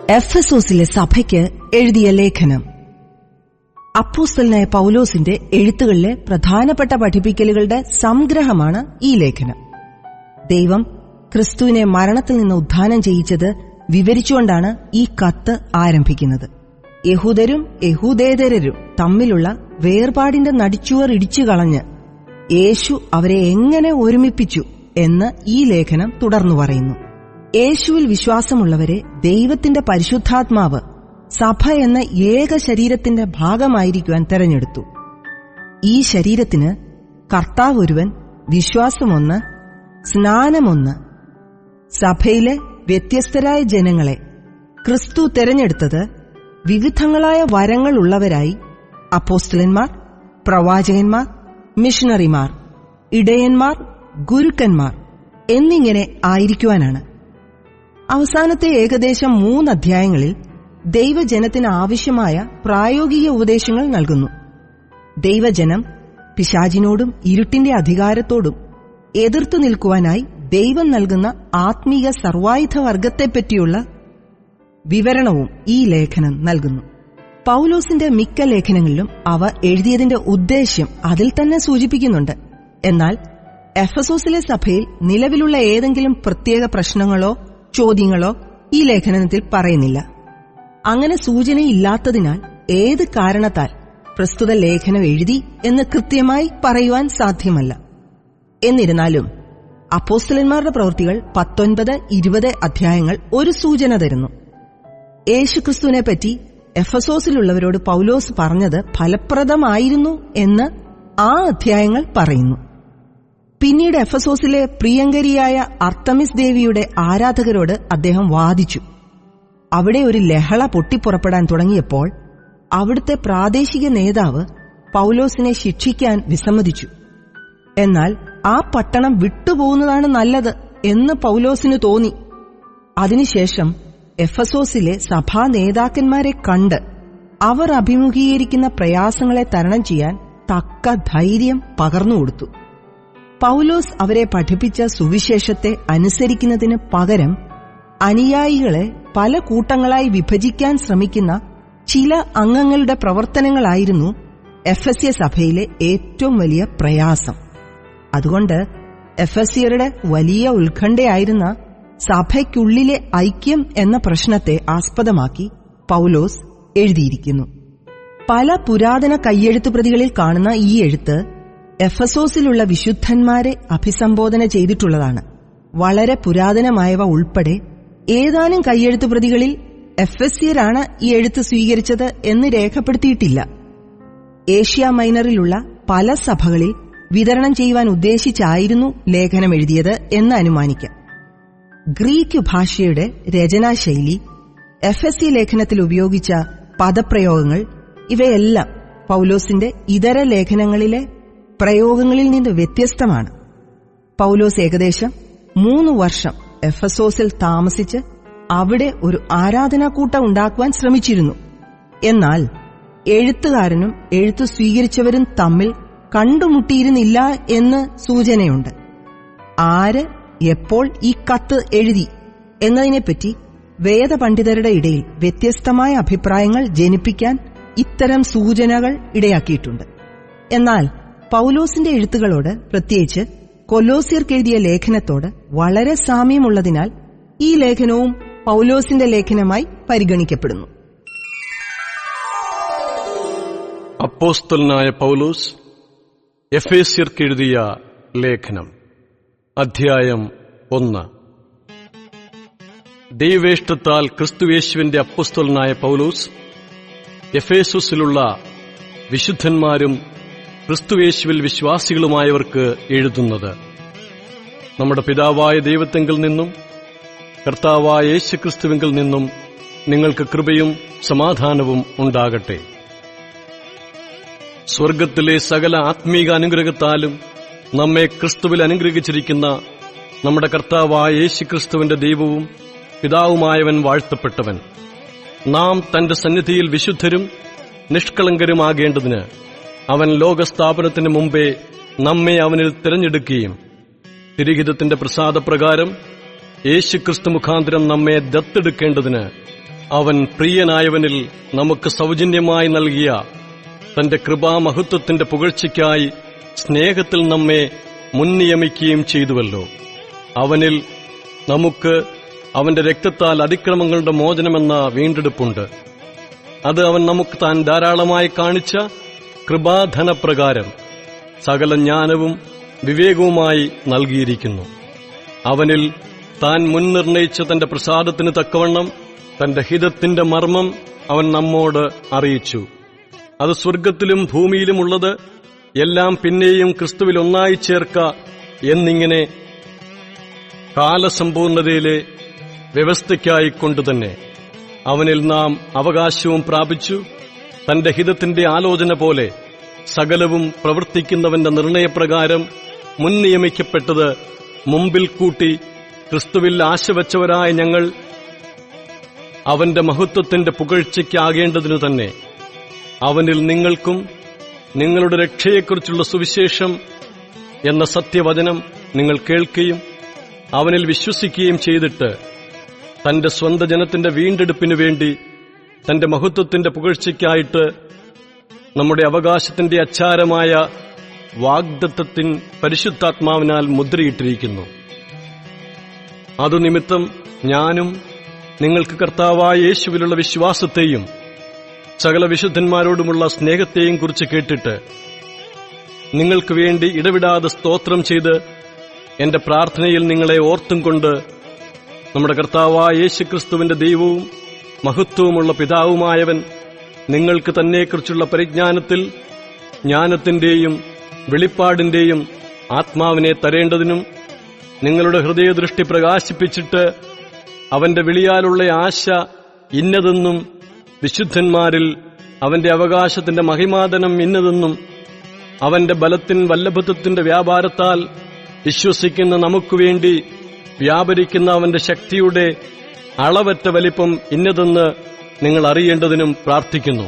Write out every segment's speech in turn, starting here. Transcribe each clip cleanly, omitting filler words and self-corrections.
എഫെസോസിലെ സഭയ്ക്ക് എഴുതിയ ലേഖനം. അപ്പോസ്തലനായ പൗലോസിന്റെ എഴുത്തുകളിലെ പ്രധാനപ്പെട്ട പഠിപ്പിക്കലുകളുടെ സംഗ്രഹമാണ് ഈ ലേഖനം. ദൈവം ക്രിസ്തുവിനെ മരണത്തിൽ നിന്ന് ഉത്ഥാനം ചെയ്യിച്ചത് വിവരിച്ചുകൊണ്ടാണ് ഈ കത്ത് ആരംഭിക്കുന്നത്. യഹൂദരും യഹൂദേതരരും തമ്മിലുള്ള വേർപാടിന്റെ നടിച്ചുവർ ഇടിച്ചു കളഞ്ഞ് യേശു അവരെ എങ്ങനെ ഒരുമിപ്പിച്ചു എന്ന് ഈ ലേഖനം തുടർന്നു പറയുന്നു. യേശുവിൽ വിശ്വാസമുള്ളവരെ ദൈവത്തിന്റെ പരിശുദ്ധാത്മാവ് സഭ എന്ന ഏക ശരീരത്തിന്റെ ഭാഗമായിരിക്കുവാൻ തെരഞ്ഞെടുത്തു. ഈ ശരീരത്തിന് കർത്താവ് ഒരുവൻ, വിശ്വാസമൊന്ന്, സ്നാനമൊന്ന്. സഭയിലെ വ്യത്യസ്തരായ ജനങ്ങളെ ക്രിസ്തു തെരഞ്ഞെടുത്തത് വിവിധങ്ങളായ വരങ്ങളുള്ളവരായി അപ്പോസ്തലന്മാർ, പ്രവാചകന്മാർ, മിഷണറിമാർ, ഇടയന്മാർ, ഗുരുക്കന്മാർ എന്നിങ്ങനെ ആയിരിക്കുവാനാണ്. അവസാനത്തെ ഏകദേശം 3 അധ്യായങ്ങളിൽ ദൈവജനത്തിന് ആവശ്യമായ പ്രായോഗിക ഉപദേശങ്ങൾ നൽകുന്നു. ദൈവജനം പിശാചിനോടും ഇരുട്ടിന്റെ അധികാരത്തോടും എതിർത്തു നിൽക്കുവാനായി ദൈവം നൽകുന്ന ആത്മീക സർവായുധവർഗത്തെപ്പറ്റിയുള്ള വിവരണവും ഈ ലേഖനം നൽകുന്നു. പൗലോസിന്റെ മിക്ക ലേഖനങ്ങളിലും അവ എഴുതിയതിന്റെ ഉദ്ദേശ്യം അതിൽ തന്നെ സൂചിപ്പിക്കുന്നുണ്ട്. എന്നാൽ എഫെസോസിലെ സഭയിൽ നിലവിലുള്ള ഏതെങ്കിലും പ്രത്യേക പ്രശ്നങ്ങളോ ചോദ്യങ്ങളോ ഈ ലേഖനത്തിൽ പറയുന്നില്ല. അങ്ങനെ സൂചനയില്ലാത്തതിനാൽ ഏത് കാരണത്താൽ പ്രസ്തുത ലേഖനം എഴുതി എന്ന് കൃത്യമായി പറയുവാൻ സാധ്യമല്ല. എന്നിരുന്നാലും അപ്പോസ്തലന്മാരുടെ പ്രവൃത്തികൾ 19-20 അധ്യായങ്ങൾ ഒരു സൂചന തരുന്നു. യേശുക്രിസ്തുവിനെപ്പറ്റി എഫെസോസിലുള്ളവരോട് പൗലോസ് പറഞ്ഞത് ഫലപ്രദമായിരുന്നു എന്ന് ആ അധ്യായങ്ങൾ പറയുന്നു. പിന്നീട് എഫെസോസിലെ പ്രിയങ്കരിയായ അർത്തമിസ് ദേവിയുടെ ആരാധകരോട് അദ്ദേഹം വാദിച്ചു. അവിടെ ഒരു ലഹള പൊട്ടിപ്പുറപ്പെടാൻ തുടങ്ങിയപ്പോൾ അവിടുത്തെ പ്രാദേശിക നേതാവ് പൗലോസിനെ ശിക്ഷിക്കാൻ വിസമ്മതിച്ചു. എന്നാൽ ആ പട്ടണം വിട്ടുപോകുന്നതാണ് നല്ലത് എന്ന് പൗലോസിന് തോന്നി. അതിനുശേഷം എഫെസോസിലെ സഭാ നേതാക്കന്മാരെ കണ്ട് അവർ അഭിമുഖീകരിക്കുന്ന പ്രയാസങ്ങളെ തരണം ചെയ്യാൻ തക്ക ധൈര്യം പകർന്നുകൊടുത്തു. പൗലോസ് അവരെ പഠിപ്പിച്ച സുവിശേഷത്തെ അനുസരിക്കുന്നതിന് പകരം അനുയായികളെ പല കൂട്ടങ്ങളായി വിഭജിക്കാൻ ശ്രമിക്കുന്ന ചില അംഗങ്ങളുടെ പ്രവർത്തനങ്ങളായിരുന്നു എഫെസ്യ സഭയിലെ ഏറ്റവും വലിയ പ്രയാസം. അതുകൊണ്ട് എഫെസ്യരുടെ വലിയ ഉത്കണ്ഠയായിരുന്ന സഭയ്ക്കുള്ളിലെ ഐക്യം എന്ന പ്രശ്നത്തെ ആസ്പദമാക്കി പൗലോസ് എഴുതിയിരിക്കുന്നു. പല പുരാതന കയ്യെഴുത്തു പ്രതികളിൽ കാണുന്ന ഈ എഴുത്ത് എഫെസോസിലുള്ള വിശുദ്ധന്മാരെ അഭിസംബോധന ചെയ്തിട്ടുള്ളതാണ്. വളരെ പുരാതനമായവ ഉൾപ്പെടെ ഏതാനും കയ്യെഴുത്തു പ്രതികളിൽ എഫെസ്യരാണ് ഈ എഴുത്ത് സ്വീകരിച്ചത് എന്ന് രേഖപ്പെടുത്തിയിട്ടില്ല. ഏഷ്യ മൈനറിലുള്ള പല സഭകളിൽ വിതരണം ചെയ്യുവാൻ ഉദ്ദേശിച്ചായിരുന്നു ലേഖനം എഴുതിയത് എന്ന് അനുമാനിക്കാം. ഗ്രീക്ക് ഭാഷയുടെ രചനാശൈലി, എഫെസ്യ ലേഖനത്തിൽ ഉപയോഗിച്ച പദപ്രയോഗങ്ങൾ ഇവയെല്ലാം പൗലോസിന്റെ ഇതര ലേഖനങ്ങളിലെ പ്രയോഗങ്ങളിൽ നിന്ന് വ്യത്യസ്തമാണ്. പൗലോസ് ഏകദേശം 3 വർഷം എഫെസോസിൽ താമസിച്ച് അവിടെ ഒരു ആരാധനാക്കൂട്ടം ഉണ്ടാക്കുവാൻ ശ്രമിച്ചിരുന്നു. എന്നാൽ എഴുത്തുകാരനും എഴുത്തു സ്വീകരിച്ചവരും തമ്മിൽ കണ്ടുമുട്ടിയിരുന്നില്ല എന്ന് സൂചനയുണ്ട്. ആര് എപ്പോൾ ഈ കത്ത് എഴുതി എന്നതിനെപ്പറ്റി വേദപണ്ഡിതരുടെ ഇടയിൽ വ്യത്യസ്തമായ അഭിപ്രായങ്ങൾ ജനിപ്പിക്കാൻ ഇത്തരം സൂചനകൾ ഇടയാക്കിയിട്ടുണ്ട്. എന്നാൽ പൗലോസിന്റെ എഴുത്തുകളോട്, പ്രത്യേകിച്ച് കൊലോസ്യർക്കെഴുതിയ ലേഖനത്തോട് വളരെ സാമ്യമുള്ളതിനാൽ ഈ ലേഖനവും പൗലോസിന്റെ ലേഖനമായി പരിഗണിക്കപ്പെടുന്നു. അപ്പോസ്തലനായ പൗലോസ് എഫേസ്യർക്കെഴുതിയ ലേഖനം, അധ്യായം 1. ദൈവേഷ്ടത്താൽ ക്രിസ്തുയേശുവിന്റെ അപ്പോസ്തലനായ പൗലോസ് എഫേസോസിലുള്ള വിശുദ്ധന്മാരും ക്രിസ്തുയേശുവിൽ വിശ്വാസികളുമായവർക്ക് എഴുതുന്നത്, നമ്മുടെ പിതാവായ ദൈവത്തെങ്കിൽ നിന്നും കർത്താവായ യേശുക്രിസ്തുവിങ്കിൽ നിന്നും നിങ്ങൾക്ക് കൃപയും സമാധാനവും ഉണ്ടാകട്ടെ. സ്വർഗത്തിലെ സകല ആത്മീക അനുഗ്രഹത്താലും നമ്മെ ക്രിസ്തുവിൽ അനുഗ്രഹിച്ചിരിക്കുന്ന നമ്മുടെ കർത്താവായ യേശുക്രിസ്തുവിന്റെ ദൈവവും പിതാവുമായവൻ വാഴ്ത്തപ്പെട്ടവൻ. നാം തന്റെ സന്നിധിയിൽ വിശുദ്ധരും നിഷ്കളങ്കരുമാകേണ്ടതിന് അവൻ ലോകസ്ഥാപനത്തിന് മുമ്പേ നമ്മെ അവനിൽ തിരഞ്ഞെടുക്കുകയും തിരുഹിതത്തിന്റെ പ്രസാദപ്രകാരം യേശുക്രിസ്തു മുഖാന്തരം നമ്മെ ദത്തെടുക്കേണ്ടതിന് അവൻ പ്രിയനായവനിൽ നമുക്ക് സൗജന്യമായി നൽകിയ തന്റെ കൃപാമഹത്വത്തിന്റെ പുകഴ്ചയ്ക്കായി സ്നേഹത്തിൽ നമ്മെ മുൻനിയമിക്കുകയും ചെയ്തുവല്ലോ. അവനിൽ നമുക്ക് അവന്റെ രക്തത്താൽ അതിക്രമങ്ങളുടെ മോചനമെന്ന വീണ്ടെടുപ്പുണ്ട്. അത് അവൻ നമുക്ക് താൻ ധാരാളമായി കാണിച്ച കൃപാധനപ്രകാരം സകല ജ്ഞാനവും വിവേകവുമായി നൽകിയിരിക്കുന്നു. അവനിൽ താൻ മുൻനിർണയിച്ച തന്റെ പ്രസാദത്തിന് തക്കവണ്ണം തന്റെ ഹിതത്തിന്റെ മർമ്മം അവൻ നമ്മോട് അറിയിച്ചു. അത് സ്വർഗ്ഗത്തിലും ഭൂമിയിലുമുള്ളത് എല്ലാം പിന്നെയും ക്രിസ്തുവിൽ ഒന്നായി ചേർക്ക എന്നിങ്ങനെ കാലസമ്പൂർണതയിലെ വ്യവസ്ഥയ്ക്കായിക്കൊണ്ടുതന്നെ അവനിൽ നാം അവകാശവും പ്രാപിച്ചു. തന്റെ ഹിതത്തിന്റെ ആലോചന പോലെ സകലവും പ്രവർത്തിക്കുന്നവന്റെ നിർണയപ്രകാരം മുൻ നിയമിക്കപ്പെട്ടത് മുമ്പിൽ കൂട്ടി ക്രിസ്തുവിൽ ആശവച്ചവരായ ഞങ്ങൾ അവന്റെ മഹത്വത്തിന്റെ പുകഴ്ചയ്ക്കാകേണ്ടതിനു തന്നെ അവനിൽ നിങ്ങൾക്കും നിങ്ങളുടെ രക്ഷയെക്കുറിച്ചുള്ള സുവിശേഷം എന്ന സത്യവചനം നിങ്ങൾ കേൾക്കുകയും അവനിൽ വിശ്വസിക്കുകയും ചെയ്തിട്ട് തന്റെ സ്വന്തം ജനത്തിന്റെ വീണ്ടെടുപ്പിനു വേണ്ടി തന്റെ മഹത്വത്തിന്റെ പുകഴ്ചയ്ക്കായിട്ട് നമ്മുടെ അവകാശത്തിന്റെ അച്ചാരമായ വാഗ്ദത്തത്തിൻ പരിശുദ്ധാത്മാവിനാൽ മുദ്രയിട്ടിരിക്കുന്നു. അതുനിമിത്തം ഞാനും നിങ്ങൾക്ക് കർത്താവായ യേശുവിലുള്ള വിശ്വാസത്തെയും സകല വിശുദ്ധന്മാരോടുമുള്ള സ്നേഹത്തെയും കുറിച്ച് കേട്ടിട്ട് നിങ്ങൾക്ക് വേണ്ടി ഇടവിടാതെ സ്തോത്രം ചെയ്ത് എന്റെ പ്രാർത്ഥനയിൽ നിങ്ങളെ ഓർത്തും കൊണ്ട് നമ്മുടെ കർത്താവായ യേശുക്രിസ്തുവിന്റെ ദൈവവും മഹത്വവുമുള്ള പിതാവുമായവൻ നിങ്ങൾക്ക് തന്നെക്കുറിച്ചുള്ള പരിജ്ഞാനത്തിൽ ജ്ഞാനത്തിന്റെയും വെളിപ്പാടിന്റെയും ആത്മാവിനെ തരേണ്ടതിനും നിങ്ങളുടെ ഹൃദയദൃഷ്ടി പ്രകാശിപ്പിച്ചിട്ട് അവന്റെ വിളിയാലുള്ള ആശ ഇന്നതെന്നും വിശുദ്ധന്മാരിൽ അവന്റെ അവകാശത്തിന്റെ മഹിമാദനം ഇന്നതെന്നും അവന്റെ ബലത്തിൻ വല്ലഭത്വത്തിന്റെ വ്യാപാരത്താൽ വിശ്വസിക്കുന്ന നമുക്കുവേണ്ടി വ്യാപരിക്കുന്ന അവന്റെ ശക്തിയുടെ അളവറ്റ വലിപ്പം ഇന്നതെന്ന് നിങ്ങൾ അറിയേണ്ടതിനും പ്രാർത്ഥിക്കുന്നു.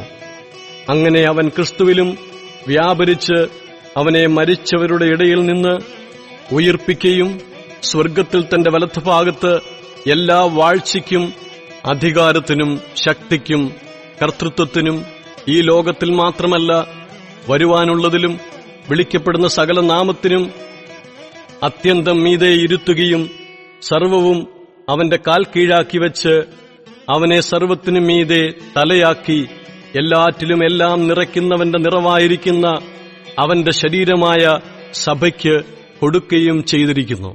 അങ്ങനെ അവൻ ക്രിസ്തുവിലും വ്യാപരിച്ച് അവനെ മരിച്ചവരുടെ ഇടയിൽ നിന്ന് ഉയിർപ്പിക്കുകയും സ്വർഗ്ഗത്തിൽ തന്റെ വലത്തുഭാഗത്ത് എല്ലാ വാഴ്ചയ്ക്കും അധികാരത്തിനും ശക്തിക്കും കർത്തൃത്വത്തിനും ഈ ലോകത്തിൽ മാത്രമല്ല വരുവാനുള്ളതിലും വിളിക്കപ്പെടുന്ന സകല നാമത്തിനും അത്യന്തം മീതെ ഇരുത്തുകയും സർവവും അവന്റെ കാൽ കീഴാക്കി വെച്ച് അവനെ സർവത്തിനും മീതെ തലയാക്കി എല്ലാറ്റിലും എല്ലാം നിറയ്ക്കുന്നവന്റെ നിറവായിരിക്കുന്ന അവന്റെ ശരീരമായ സഭയ്ക്ക് കൊടുക്കുകയും ചെയ്തിരിക്കുന്നു.